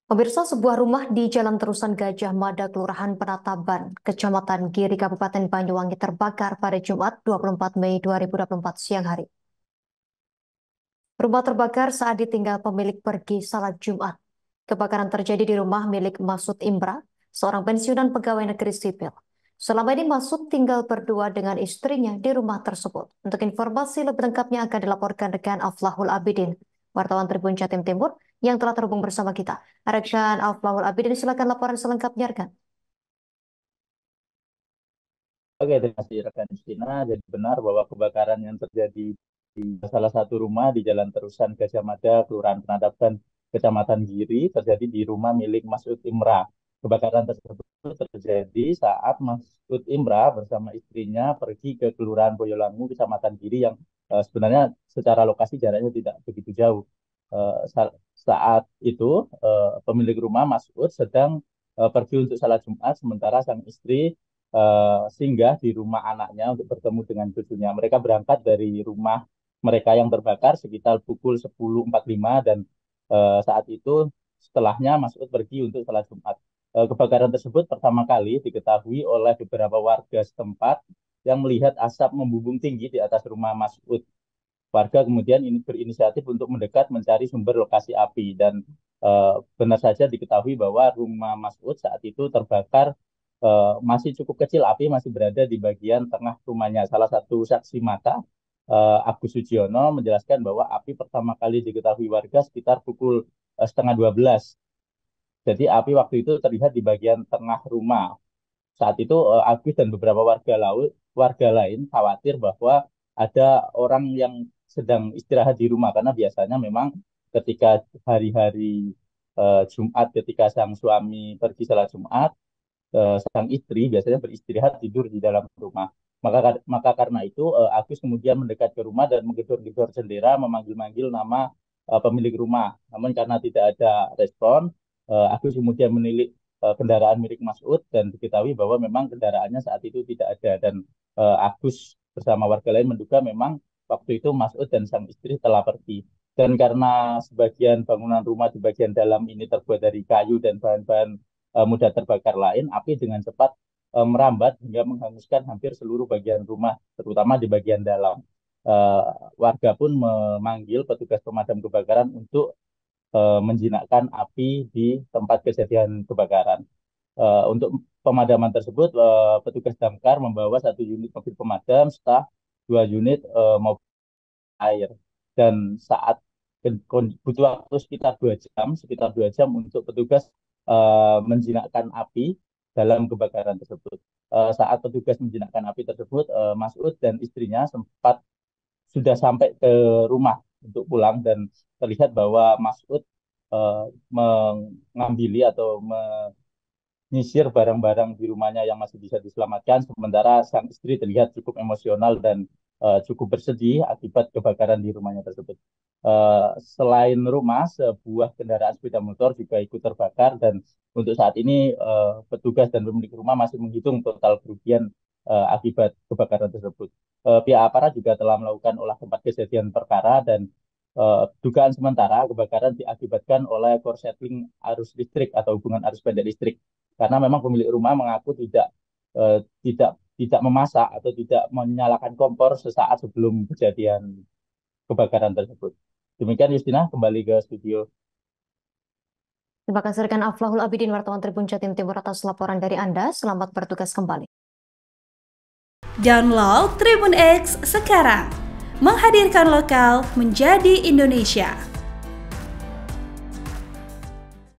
Pemirsa, sebuah rumah di Jalan Terusan Gajah Mada, Kelurahan Penataban, Kecamatan Giri, Kabupaten Banyuwangi terbakar pada Jumat 24 Mei 2024 siang hari. Rumah terbakar saat ditinggal pemilik pergi salat Jumat. Kebakaran terjadi di rumah milik Masud Imra, seorang pensiunan pegawai negeri sipil. Selama ini Masud tinggal berdua dengan istrinya di rumah tersebut. Untuk informasi lebih lengkapnya akan dilaporkan rekan Aflahul Abidin, wartawan Tribun Jatim Timur yang telah terhubung bersama kita. Rekan Aflahul Abidin, silakan laporan selengkapnya, rekan. Oke, terima kasih rekan Justina. Jadi benar bahwa kebakaran yang terjadi di salah satu rumah di Jalan Terusan Gajah Mada, Kelurahan Penadapan, Kecamatan Giri, terjadi di rumah milik Masud Imra. Kebakaran tersebut terjadi saat Masud Imra bersama istrinya pergi ke Kelurahan Boyolangu, Kecamatan Giri yang sebenarnya secara lokasi jaraknya tidak begitu jauh. Saat itu pemilik rumah Masud sedang pergi untuk salat Jumat, sementara sang istri singgah di rumah anaknya untuk bertemu dengan cucunya. Mereka berangkat dari rumah mereka yang terbakar sekitar pukul 10.45 dan saat itu setelahnya Masud pergi untuk salat Jumat. Kebakaran tersebut pertama kali diketahui oleh beberapa warga setempat yang melihat asap membumbung tinggi di atas rumah Masud. Warga kemudian ini berinisiatif untuk mendekat mencari sumber lokasi api dan benar saja diketahui bahwa rumah Masud saat itu terbakar, masih cukup kecil, api masih berada di bagian tengah rumahnya. Salah satu saksi mata, Agus Sujiono, menjelaskan bahwa api pertama kali diketahui warga sekitar pukul setengah 12. Jadi api waktu itu terlihat di bagian tengah rumah. Saat itu Agus dan beberapa warga lain khawatir bahwa ada orang yang sedang istirahat di rumah karena biasanya memang ketika hari-hari Jumat, ketika sang suami pergi salat Jumat, sang istri biasanya beristirahat tidur di dalam rumah. Maka karena itu Agus kemudian mendekat ke rumah dan menggedor-gedor jendela memanggil-manggil nama pemilik rumah. Namun karena tidak ada respon, Agus kemudian menilik kendaraan milik Masud dan diketahui bahwa memang kendaraannya saat itu tidak ada dan Agus bersama warga lain menduga memang waktu itu Masud dan sang istri telah pergi. Dan karena sebagian bangunan rumah di bagian dalam ini terbuat dari kayu dan bahan-bahan mudah terbakar lain, api dengan cepat merambat hingga menghanguskan hampir seluruh bagian rumah, terutama di bagian dalam. Eh, Warga pun memanggil petugas pemadam kebakaran untuk menjinakkan api di tempat kejadian kebakaran. Untuk pemadaman tersebut, petugas damkar membawa satu unit mobil pemadam serta dua unit mobil air. Dan saat butuh waktu sekitar 2 jam untuk petugas menjinakkan api dalam kebakaran tersebut. Saat petugas menjinakkan api tersebut, Masud dan istrinya sempat sudah sampai ke rumah untuk pulang dan terlihat bahwa Masud eh, mengambil atau menyisir barang-barang di rumahnya yang masih bisa diselamatkan, sementara sang istri terlihat cukup emosional dan cukup bersedih akibat kebakaran di rumahnya tersebut. Selain rumah, sebuah kendaraan sepeda motor juga ikut terbakar dan untuk saat ini petugas dan pemilik rumah masih menghitung total kerugian akibat kebakaran tersebut. Pihak aparat juga telah melakukan olah tempat kejadian perkara dan dugaan sementara kebakaran diakibatkan oleh korsleting arus listrik atau hubungan arus pendek listrik karena memang pemilik rumah mengaku eh, tidak tidak memasak atau tidak menyalakan kompor sesaat sebelum kejadian kebakaran tersebut. Demikian Justina, kembali ke studio. Terima kasih rekan Aflahul Abidin, wartawan Tribun Jatim Timur atas laporan dari Anda. Selamat bertugas kembali. Download Tribun X sekarang, menghadirkan lokal menjadi Indonesia.